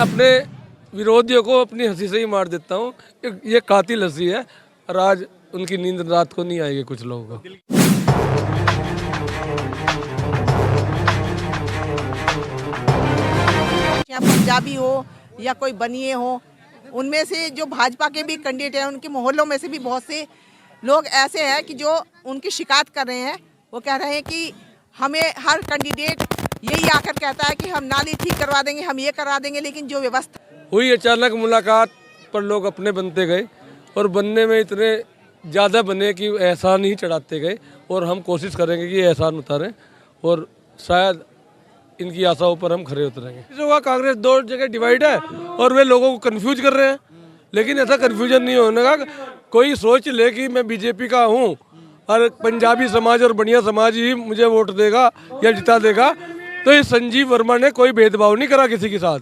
अपने विरोधियों को अपनी हंसी से ही मार देता हूँ। ये कातिल हंसी है और आज उनकी नींद रात को नहीं आएगी कुछ लोगों को। या पंजाबी हो या कोई बनिए हो, उनमें से जो भाजपा के भी कैंडिडेट हैं, उनके मोहल्लों में से भी बहुत से लोग ऐसे हैं कि जो उनकी शिकायत कर रहे हैं। वो कह रहे हैं कि हमें हर कैंडिडेट यही आकर कहता है कि हम नाली ठीक करवा देंगे, हम ये करवा देंगे, लेकिन जो व्यवस्था हुई अचानक मुलाकात पर लोग अपने बनते गए और बनने में इतने ज़्यादा बने कि एहसान ही चढ़ाते गए। और हम कोशिश करेंगे कि एहसान उतारें और शायद इनकी आशाओं पर हम खरे उतरेंगे। जो कांग्रेस दो जगह डिवाइड है और वे लोगों को कंफ्यूज कर रहे हैं, लेकिन ऐसा कंफ्यूजन नहीं होने का। कोई सोच ले कि मैं बीजेपी का हूँ और पंजाबी समाज और बढ़िया समाज ही मुझे वोट देगा या जिता देगा, तो इस संजीव वर्मा ने कोई भेदभाव नहीं करा किसी के साथ।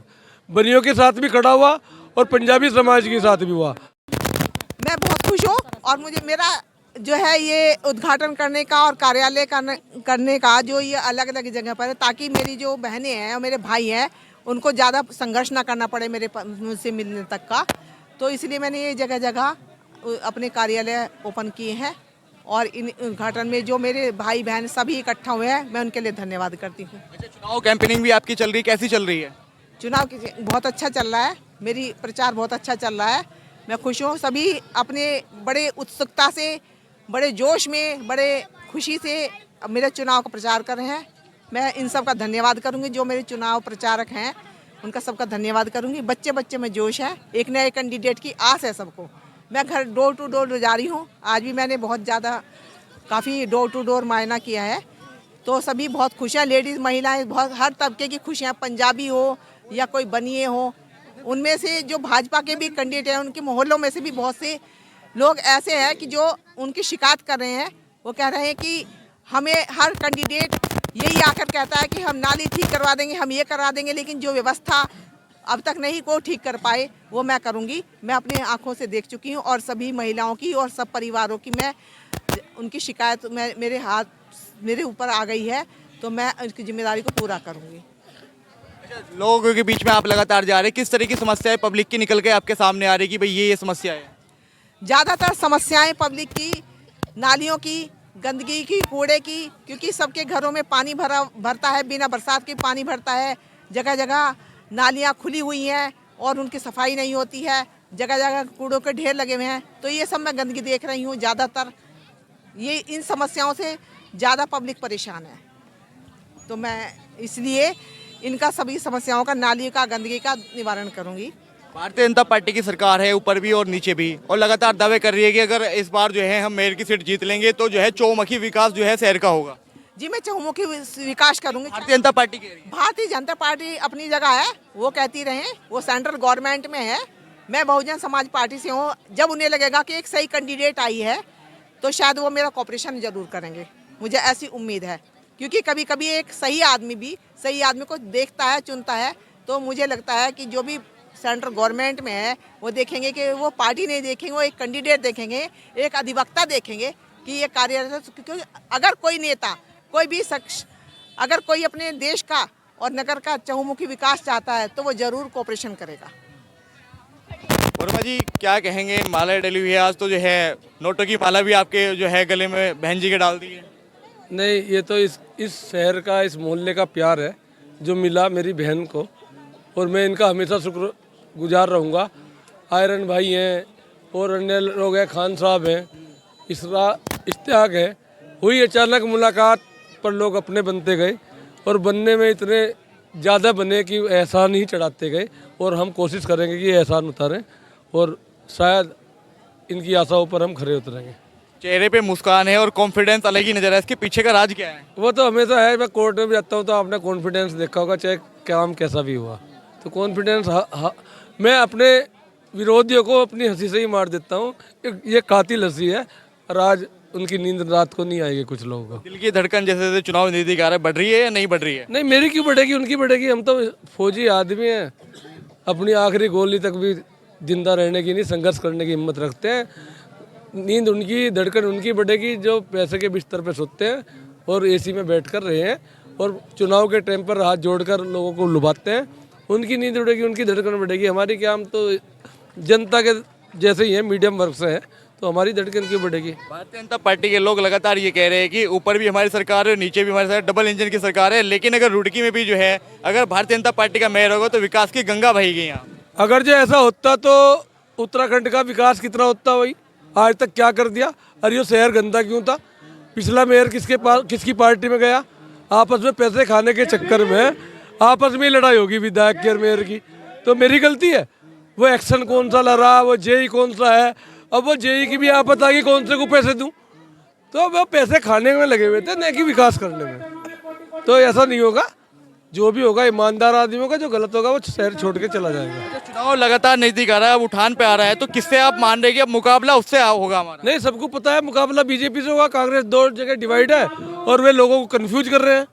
बनियों के साथ भी खड़ा हुआ और पंजाबी समाज के साथ भी हुआ। मैं बहुत खुश हूँ और मुझे मेरा जो है ये उद्घाटन करने का और कार्यालय करने का जो ये अलग अलग जगह पर है, ताकि मेरी जो बहनें हैं और मेरे भाई हैं उनको ज़्यादा संघर्ष ना करना पड़े मुझसे मिलने तक का। तो इसलिए मैंने ये जगह जगह अपने कार्यालय ओपन किए हैं और इन उद्घाटन में जो मेरे भाई बहन सभी इकट्ठा हुए हैं, मैं उनके लिए धन्यवाद करती हूँ। अच्छा, चुनाव कैंपेनिंग भी आपकी चल रही है, कैसी चल रही है? चुनाव की बहुत अच्छा चल रहा है, मेरी प्रचार बहुत अच्छा चल रहा है। मैं खुश हूँ। सभी अपने बड़े उत्सुकता से, बड़े जोश में, बड़े खुशी से मेरे चुनाव का प्रचार कर रहे हैं। मैं इन सब का धन्यवाद करूँगी, जो मेरे चुनाव प्रचारक हैं उनका सबका धन्यवाद करूँगी। बच्चे बच्चे में जोश है, एक नए कैंडिडेट की आस है सबको। मैं घर डोर टू डोर जा रही हूँ, आज भी मैंने बहुत ज़्यादा काफ़ी डोर टू डोर मायना किया है, तो सभी बहुत खुश हैं। लेडीज़ महिलाएँ बहुत हर तबके की खुश हैं, पंजाबी हो या कोई बनिए हो, उनमें से जो भाजपा के भी कैंडिडेट हैं, उनके मोहल्लों में से भी बहुत से लोग ऐसे हैं कि जो उनकी शिकायत कर रहे हैं। वो कह रहे हैं कि हमें हर कैंडिडेट यही आकर कहता है कि हम नाली ठीक करवा देंगे, हम ये करवा देंगे, लेकिन जो व्यवस्था अब तक नहीं को ठीक कर पाए वो मैं करूँगी। मैं अपने आँखों से देख चुकी हूँ और सभी महिलाओं की और सब परिवारों की मैं उनकी शिकायत मेरे ऊपर आ गई है, तो मैं उसकी जिम्मेदारी को पूरा करूँगी। लोगों के बीच में आप लगातार जा रहे हैं, किस तरह की समस्याएं पब्लिक की निकल के आपके सामने आ रही कि भाई ये समस्या है? ज़्यादातर समस्याएं पब्लिक की नालियों की, गंदगी की, कूड़े की, क्योंकि सबके घरों में पानी भरता है, बिना बरसात के पानी भरता है। जगह जगह नालियां खुली हुई हैं और उनकी सफाई नहीं होती है, जगह जगह कूड़ों के ढेर लगे हुए हैं। तो ये सब मैं गंदगी देख रही हूँ। ज़्यादातर ये इन समस्याओं से ज़्यादा पब्लिक परेशान है, तो मैं इसलिए इनका सभी समस्याओं का, नाली का, गंदगी का निवारण करूंगी। भारतीय जनता पार्टी की सरकार है ऊपर भी और नीचे भी, और लगातार दावे कर रही है कि अगर इस बार जो है हम मेयर की सीट जीत लेंगे तो जो है चौमुखी विकास जो है शहर का होगा। जी, मैं चहुमुखी विकास करूंगी। भारतीय जनता पार्टी कह रही है। भारतीय जनता पार्टी अपनी जगह है, वो कहती रहे, वो सेंट्रल गवर्नमेंट में है। मैं बहुजन समाज पार्टी से हूँ। जब उन्हें लगेगा कि एक सही कैंडिडेट आई है तो शायद वो मेरा कॉपरेशन जरूर करेंगे, मुझे ऐसी उम्मीद है। क्योंकि कभी कभी एक सही आदमी भी सही आदमी को देखता है, चुनता है, तो मुझे लगता है कि जो भी सेंट्रल गवर्नमेंट में है वो देखेंगे कि वो पार्टी नहीं देखेंगे, वो एक कैंडिडेट देखेंगे, एक अधिवक्ता देखेंगे कि ये कार्यरत। क्योंकि अगर कोई नेता, कोई भी शख्स अगर कोई अपने देश का और नगर का चहुमुखी विकास चाहता है तो वो जरूर कोऑपरेशन करेगा। वर्मा जी क्या कहेंगे, माला डली हुई है आज, तो जो है नोटों की माला भी आपके जो है गले में बहन जी के डाल दी है। नहीं, ये तो इस शहर का, इस मोहल्ले का प्यार है जो मिला मेरी बहन को, और मैं इनका हमेशा शुक्रगुजार रहूँगा। आयरन भाई हैं और अन्य लोग हैं, खान साहब हैं, इश्तियाक है। हुई अचानक मुलाकात पर लोग अपने बनते गए और बनने में इतने ज़्यादा बने कि एहसान ही चढ़ाते गए। और हम कोशिश करेंगे कि एहसान उतारें और शायद इनकी आशाओं पर हम खरे उतरेंगे। चेहरे पे मुस्कान है और कॉन्फिडेंस अलग ही नजर है, इसके पीछे का राज क्या है? वो तो हमेशा है। मैं कोर्ट में भी जाता हूँ तो आपने कॉन्फिडेंस देखा होगा, चाहे काम कैसा भी हुआ, तो कॉन्फिडेंस मैं अपने विरोधियों को अपनी हंसी से ही मार देता हूँ। ये कातिल हंसी है और आज उनकी नींद रात को नहीं आएगी कुछ लोगों को। दिल की धड़कन जैसे जैसे चुनाव नजदीक आ रहा है बढ़ रही है या नहीं बढ़ रही है? नहीं, मेरी क्यों बढ़ेगी, उनकी बढ़ेगी। हम तो फौजी आदमी हैं, अपनी आखिरी गोली तक भी जिंदा रहने की नहीं, संघर्ष करने की हिम्मत रखते हैं। नींद उनकी, धड़कन उनकी बढ़ेगी जो पैसे के बिस्तर पे सोते हैं और एसी में बैठ कर रहे हैं और चुनाव के टाइम पर हाथ जोड़कर लोगों को लुभाते हैं उनकी नींद उड़ेगी, उनकी धड़कन बढ़ेगी। हमारी क्या, हम तो जनता के जैसे ही हैं, मीडियम वर्ग से हैं, तो हमारी धड़कन क्यों बढ़ेगी। भारतीय जनता पार्टी के लोग लगातार ये कह रहे हैं कि ऊपर भी हमारी सरकार है, नीचे भी हमारी सरकार, डबल इंजन की सरकार है, लेकिन अगर रुड़की में भी जो है अगर भारतीय जनता पार्टी का मेयर होगा तो विकास की गंगा बहेगी यहाँ। अगर जो ऐसा होता तो उत्तराखंड का विकास कितना होता वही, आज तक क्या कर दिया। और ये शहर गंदा क्यों था, पिछला मेयर किसकी पार्टी में गया, आपस में पैसे खाने के चक्कर में आपस में लड़ाई होगी विधायक की और मेयर की, तो मेरी गलती है। वो एक्शन कौन सा लड़ा, वो जेई कौन सा है, अब वो जेई की भी आपत आ गई, कौन से को पैसे दूं, तो वो पैसे खाने में लगे हुए थे, न कि विकास करने में। तो ऐसा नहीं होगा, जो भी होगा ईमानदार आदमी होगा, जो गलत होगा वो शहर छोड़ के चला जाएगा। चुनाव लगातार नजदीक आ रहा है, अब उठान पे आ रहा है, तो किससे आप मान रहे हैं कि अब मुकाबला उससे होगा हमारा? नहीं, सबको पता है मुकाबला बीजेपी से होगा। कांग्रेस 2 जगह डिवाइड है और वे लोगों को कंफ्यूज कर रहे हैं,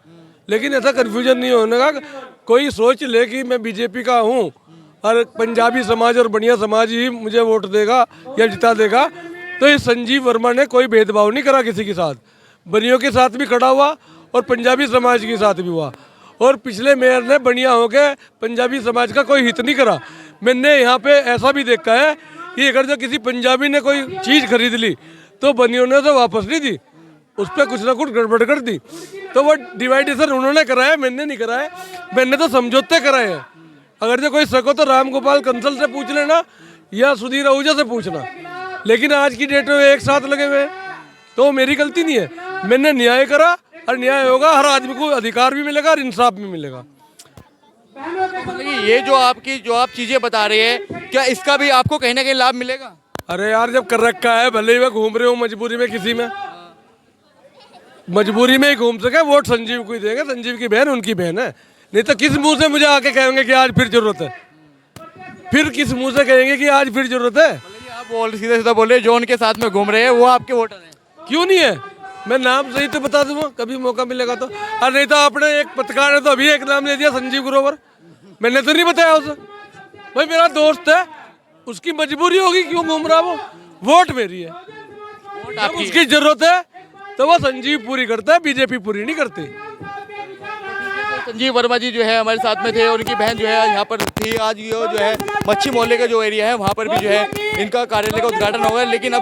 लेकिन ऐसा कंफ्यूजन नहीं होने का। कोई सोच ले कि मैं बीजेपी का हूँ और पंजाबी समाज और बढ़िया समाज ही मुझे वोट देगा या जिता देगा, तो इस संजीव वर्मा ने कोई भेदभाव नहीं करा किसी के साथ, बनियों के साथ भी खड़ा हुआ और पंजाबी समाज के साथ भी हुआ। और पिछले मेयर ने बढ़िया होके पंजाबी समाज का कोई हित नहीं करा। मैंने यहाँ पे ऐसा भी देखा है कि अगर जो किसी पंजाबी ने कोई चीज़ खरीद ली तो बनियों ने तो वापस नहीं दी, उस पर कुछ ना कुछ गड़बड़ कर दी। तो वो डिवाइडेशन उन्होंने कराया, मैंने नहीं कराया, मैंने तो समझौते कराए हैं। अगर जो कोई सको तो राम गोपाल कंसल से पूछ लेना या सुधीर आहूजा से पूछना, लेकिन आज की डेट में एक साथ लगे हुए हैं, तो मेरी गलती नहीं है। मैंने न्याय करा और न्याय होगा, हर आदमी को अधिकार भी मिलेगा और इंसाफ भी मिलेगा। मतलब कि ये जो आप चीजें बता रहे हैं, क्या इसका भी आपको कहीं ना कहीं लाभ मिलेगा? अरे यार, जब कर रखा है, भले ही मैं घूम रहे हूँ मजबूरी में, किसी में मजबूरी में ही घूम सके, वोट संजीव को ही देंगे। संजीव की बहन उनकी बहन है, नहीं तो किस मुंह से मुझे आके कहेंगे कि आज फिर जरूरत है, फिर किस मुंह से कहेंगे कि आज फिर जरूरत है। आप सीधा सीधा बोल रहे हैं, जो उनके साथ में घूम रहे हैं वो आपके वोटर हैं? क्यों नहीं है, मैं नाम सही तो बता दूंगा कभी मौका मिलेगा तो। और नहीं तो आपने एक पत्रकार ने तो अभी एक नाम ले दिया, संजीव ग्रोवर, मैंने तो नहीं बताया उसे। भाई मेरा दोस्त है, उसकी मजबूरी होगी, क्यों घूम रहा वो, वोट मेरी है, जब उसकी जरूरत है तो वो संजीव पूरी करता है, बीजेपी पूरी नहीं करती। संजीव वर्मा जी जो है हमारे साथ में थे, और उनकी बहन जो है यहाँ पर थी। आज ये जो है मच्छी मोहल्ले का जो एरिया है वहाँ पर भी जो है इनका कार्यालय का उद्घाटन होगा, लेकिन अब